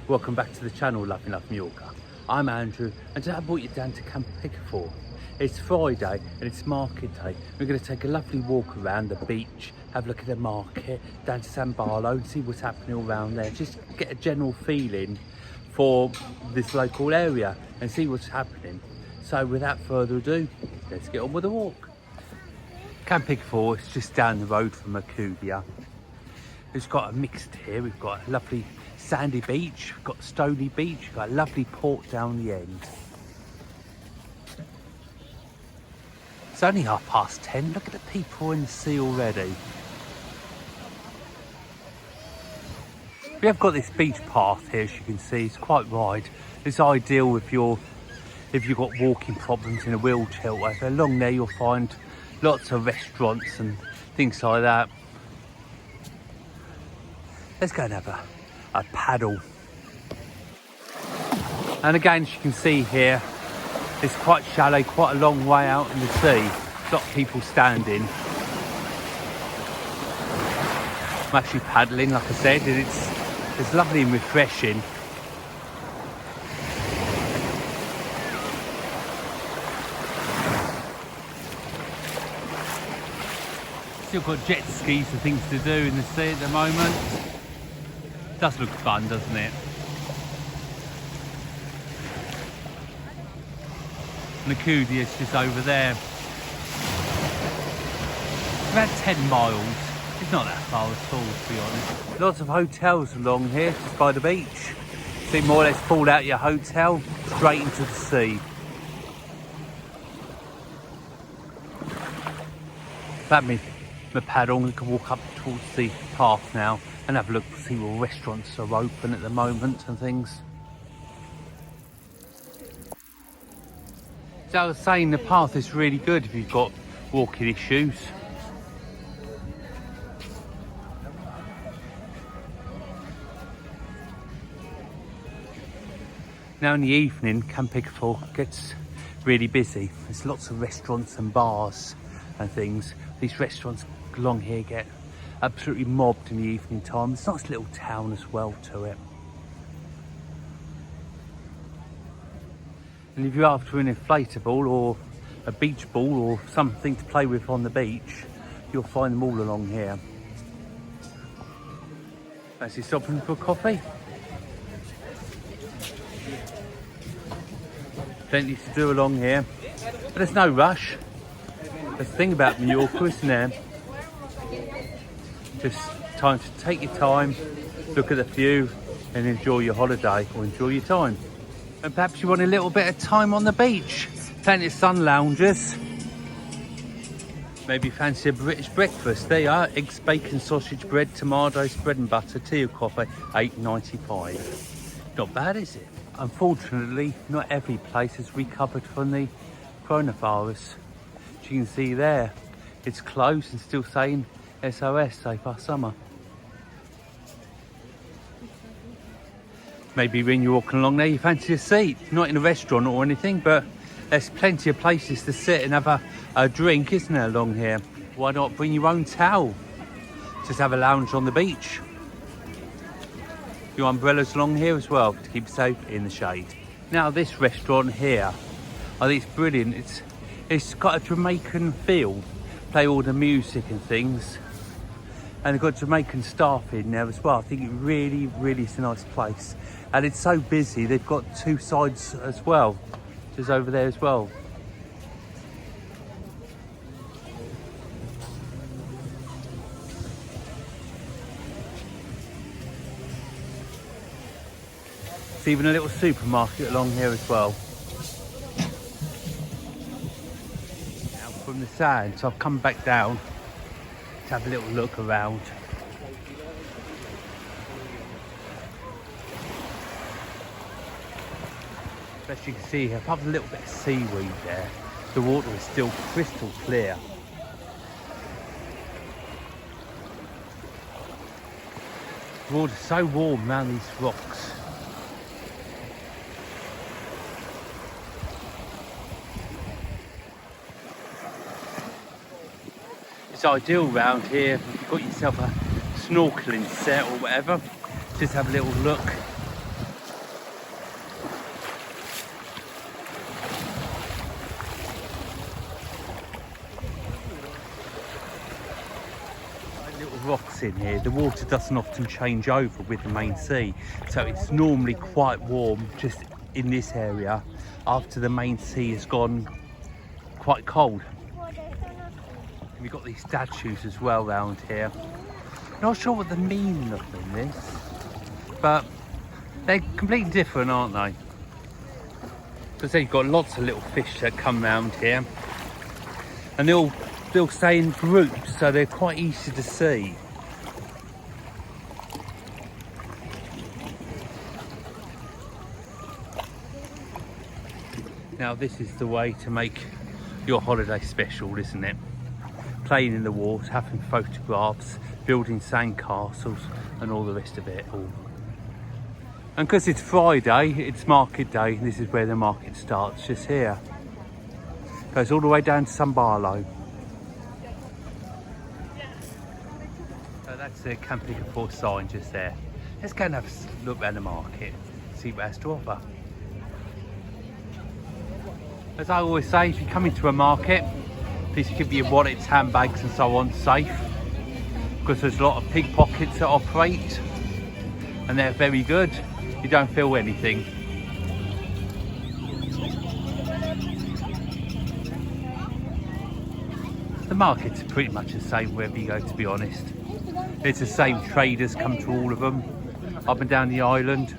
Welcome back to the channel, Loving Love Mallorca. I'm Andrew, and today I brought you down to Can Picafort. It's Friday and it's market day. We're going to take a lovely walk around the beach, have a look at the market, down to Son Baulo and see what's happening all around there. Just get a general feeling for this local area and see what's happening. So without further ado, let's get on with the walk. Can Picafort is just down the road from Mallorca. It's got a mixed here. We've got a lovely sandy beach, we've got stony beach, we've got a lovely port down the end. It's only 10:30. Look at the people in the sea already. We have got this beach path here, as you can see. It's quite wide. It's ideal if you've got walking problems in a wheelchair or whatever. Along there you'll find lots of restaurants and things like that. Let's go and have a paddle. And again, as you can see here, it's quite shallow, quite a long way out in the sea. A lot of people standing. I'm actually paddling, like I said, and it's lovely and refreshing. Still got jet skis and things to do in the sea at the moment. Does look fun, doesn't it? Mallorca is just over there. About 10 miles. It's not that far at all, to be honest. Lots of hotels along here, just by the beach. So you more or less fall out your hotel, straight into the sea. That means my paddle, we can walk up towards the path now and have a look to see what restaurants are open at the moment and things. So I was saying, the path is really good if you've got walking issues. Now in the evening, Can Picafort gets really busy. There's lots of restaurants and bars and things. These restaurants along here get absolutely mobbed in the evening time. It's a nice little town as well to it. And if you're after an inflatable or a beach ball or something to play with on the beach, you'll find them all along here. Fancy stopping for a coffee? Plenty to do along here, but there's no rush. That's the thing about Mallorca, isn't there? Just time to take your time, look at the view and enjoy your holiday or enjoy your time. And perhaps you want a little bit of time on the beach. Plenty of sun loungers. Maybe fancy a British breakfast. There you are, eggs, bacon, sausage, bread, tomatoes, bread and butter, tea or coffee, $8.95. Not bad, is it? Unfortunately, not every place has recovered from the coronavirus. As you can see there, it's closed and still saying SOS, safe our summer. Maybe when you're walking along there you fancy a seat, not in a restaurant or anything, but there's plenty of places to sit and have a drink, isn't there, along here? Why not bring your own towel? Just have a lounge on the beach. Your umbrellas along here as well to keep safe in the shade. Now this restaurant here, I think it's brilliant. It's got a Jamaican feel. Play all the music and things. And they've got Jamaican staff in there as well. I think it really is a nice place. And it's so busy, they've got two sides as well. Just over there as well. There's even a little supermarket along here as well. Now from the sand, so I've come back down to have a little look around. As you can see here, apart from a little bit of seaweed there, the water is still crystal clear. The water's so warm around these rocks. It's ideal round here if you've got yourself a snorkeling set or whatever. Just have a little look rocks in here. The water doesn't often change over with the main sea, so it's normally quite warm just in this area after the main sea has gone quite cold. We've got these statues as well around here. Not sure what the meaning of them is, but they're completely different, aren't they? Because they've got lots of little fish that come round here, and they'll stay in groups, so they're quite easy to see. Now this is the way to make your holiday special, isn't it? Playing in the water, having photographs, building sand castles and all the rest of it all. And because it's Friday, it's market day, this is where the market starts, just here. Goes all the way down to Son Baulo. So that's the Can Picafort sign just there. Let's go and have a look around the market, see what it has to offer. As I always say, if you come into a market, please keep your wallets, handbags and so on safe, because there's a lot of pickpockets that operate and they're very good. You don't feel anything. The markets are pretty much the same wherever you go, to be honest. It's the same traders come to all of them, up and down the island.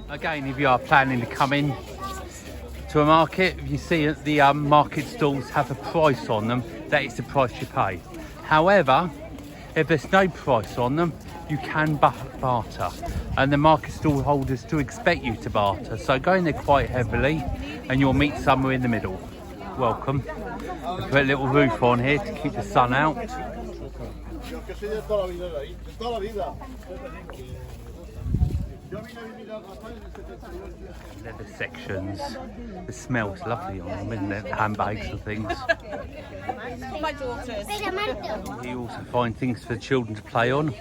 Again, if you are planning to come in to a market, if you see that the market stalls have a price on them, that is the price you pay. However, if there's no price on them, you can barter, and the market stall holders do expect you to barter, so go in there quite heavily and you'll meet somewhere in the middle. Welcome. Put a little roof on here to keep the sun out. Leather sections. The smell's lovely on them, isn't it? The handbags and things. You also find things for children to play on,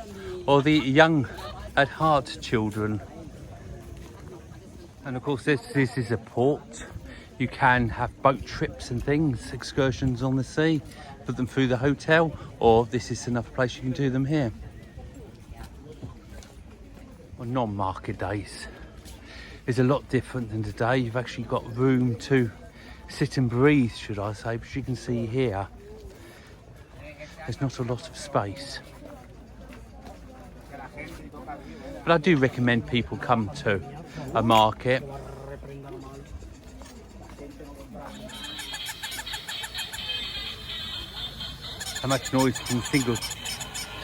or the young at heart children. And of course this is a port. You can have boat trips and things, excursions on the sea, put them through the hotel, or this is another place you can do them here. On non-market days is a lot different than today. You've actually got room to sit and breathe, should I say, but you can see here there's not a lot of space. But I do recommend people come to a market. How much noise can a single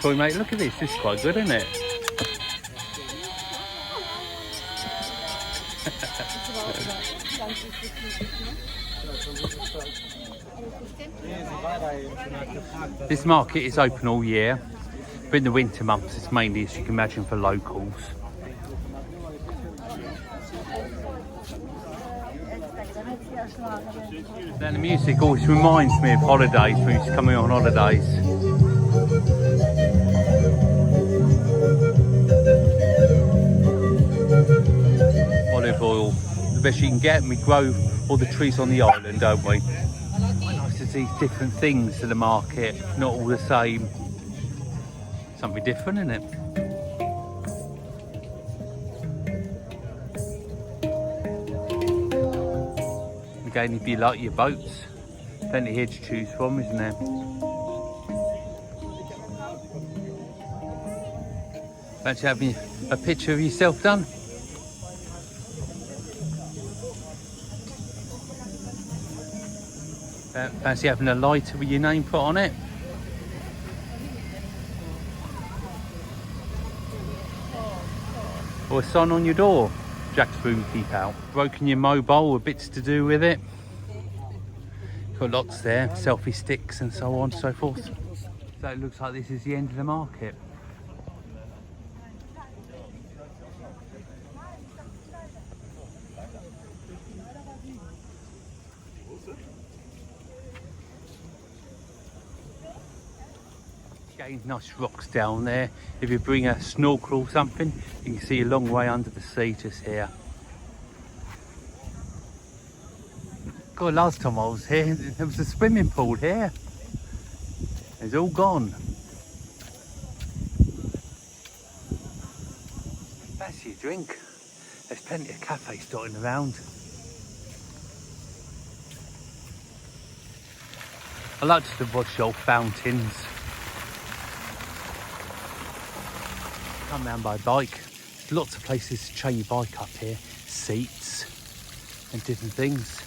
toy make? Look at this, this is quite good, isn't it? This market is open all year, but in the winter months it's mainly, as you can imagine, for locals. Now the music always reminds me of holidays, when we used to come on holidays. Olive oil, the best you can get, and we grow all the trees on the island, don't we? Quite nice to see different things at the market, not all the same. Something different, isn't it? Again, if you like your boats, plenty here to choose from, isn't there? Fancy having a picture of yourself done? Fancy having a lighter with your name put on it? Or a sign on your door? Jack's room, keep out. Broken your mobile with bits to do with it. Got lots there, selfie sticks and so on and so forth. So it looks like this is the end of the market. Again, nice rocks down there. If you bring a snorkel or something, you can see a long way under the sea just here. God, last time I was here, there was a swimming pool here. It's all gone. That's your drink. There's plenty of cafes dotting around. I like to watch the old fountains. Come round by bike. There's lots of places to chain your bike up here. Seats and different things.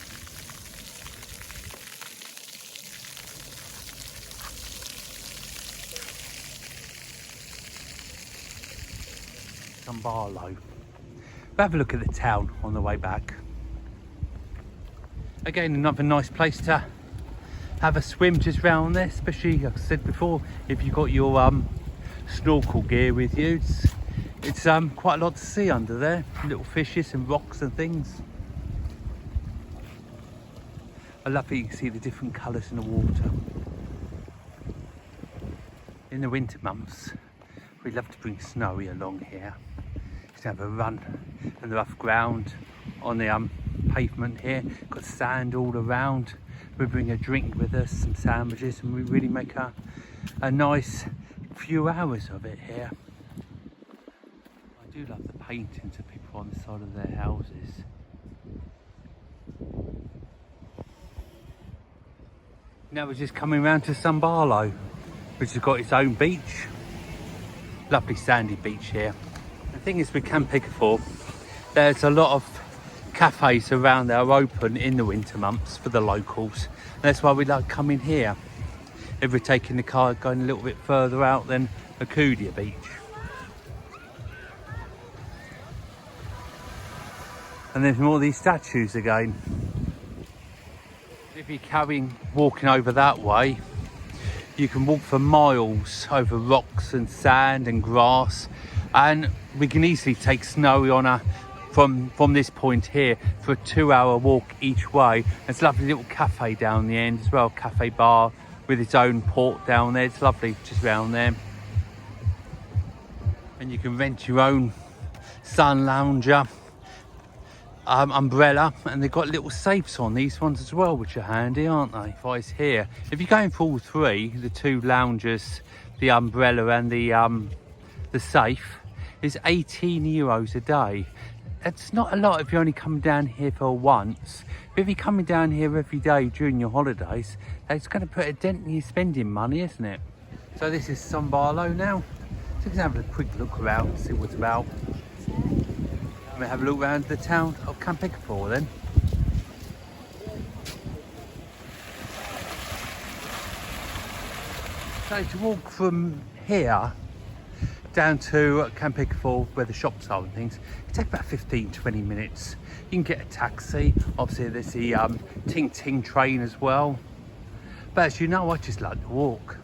Son Baulo. We'll have a look at the town on the way back. Again, another nice place to have a swim just round there, especially like I said before, if you've got your snorkel gear with you. It's quite a lot to see under there, little fishes and rocks and things. I love that you can see the different colours in the water. In the winter months, we love to bring Snowy along here. Just have a run on the rough ground on the pavement here. Got sand all around. We bring a drink with us, some sandwiches, and we really make a nice few hours of it here. I do love the paintings of people on the side of their houses. Now we're just coming round to Son Baulo, which has got its own beach. Lovely sandy beach here. The thing is with Can Picafort, there's a lot of cafes around there are open in the winter months for the locals. And that's why we like coming here. If we're taking the car going a little bit further out than Akudia Beach. And there's more of these statues again. If you're walking over that way, you can walk for miles over rocks and sand and grass, and we can easily take Snowy on from this point here for a 2-hour walk each way. There's a lovely little cafe down the end as well, cafe bar with its own port down there. It's lovely just around there. And you can rent your own sun lounger, umbrella, and they've got little safes on these ones as well, which are handy, aren't they? Advice here, if you're going for all three, the two loungers, the umbrella and the safe, is €18 a day. It's not a lot if you're only coming down here for once, but if you're coming down here every day during your holidays, it's going to put a dent in your spending money, isn't it? So this is Son Baulo now. So we can have a quick look around, see what's about. And we'll have a look around the town of Can Picafort then. So to walk from here down to Can Picafort, where the shops are and things, it takes about 15-20 minutes. You can get a taxi. Obviously there's the Ting Ting train as well. But as you know, I just like to walk.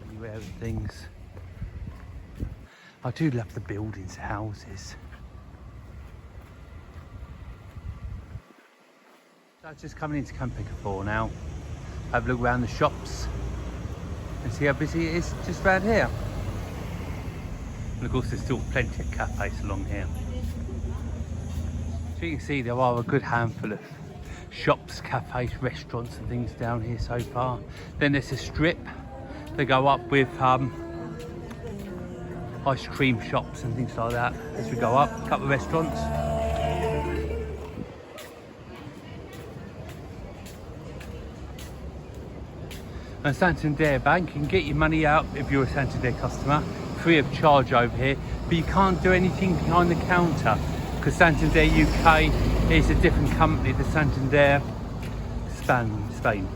Anywhere and things. I do love the buildings, houses. So just coming into Can Picafort now. Have a look around the shops and see how busy it is just around here. And of course there's still plenty of cafes along here. So you can see there are a good handful of shops, cafes, restaurants and things down here so far. Then there's a strip. They go up with ice cream shops and things like that as we go up. A couple of restaurants. And Santander Bank, you can get your money out if you're a Santander customer, free of charge over here, but you can't do anything behind the counter because Santander UK is a different company to Santander Spain.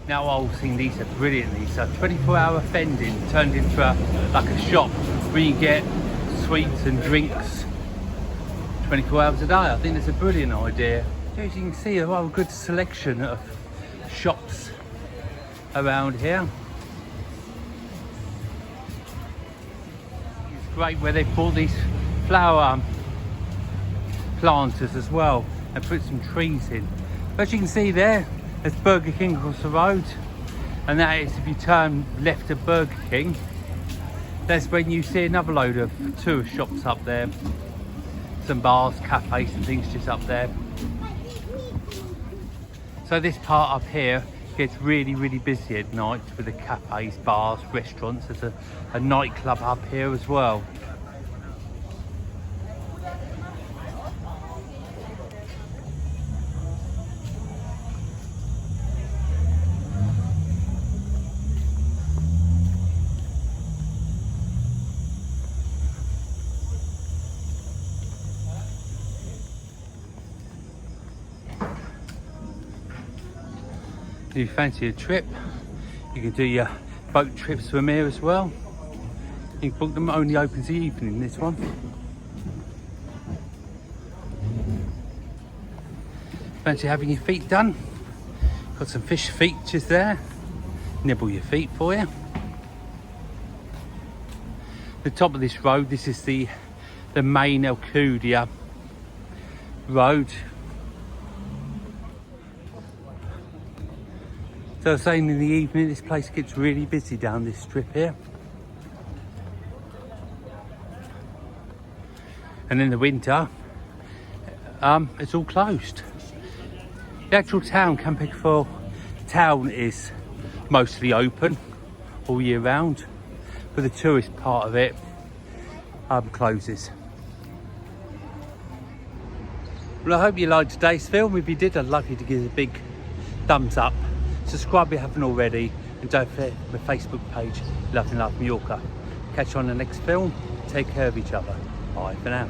Now I think these are brilliant. These are 24-hour vending turned into like a shop where you get sweets and drinks 24 hours a day. I think that's a brilliant idea. As you can see, there are a good selection of shops around here. It's great where they've bought these flower planters as well and put some trees in. As you can see there, there's Burger King across the road, and that is if you turn left at Burger King, that's when you see another load of tourist shops up there, some bars, cafes and things just up there. So this part up here gets really busy at night with the cafes, bars, restaurants. There's a nightclub up here as well. If you fancy a trip, you can do your boat trips from here as well. You can book them, only opens the evening, this one. Fancy having your feet done? Got some fish features there. Nibble your feet for you. The top of this road, this is the main Alcudia road. So I was saying, in the evening this place gets really busy down this strip here. And in the winter, it's all closed. The actual town, Can Picafort town, is mostly open all year round, but the tourist part of it closes. Well, I hope you liked today's film. If you did, I'd love you to give it a big thumbs up. Subscribe if you haven't already, and don't forget my Facebook page, Love and Love Mallorca. Catch you on the next film. Take care of each other. Bye for now.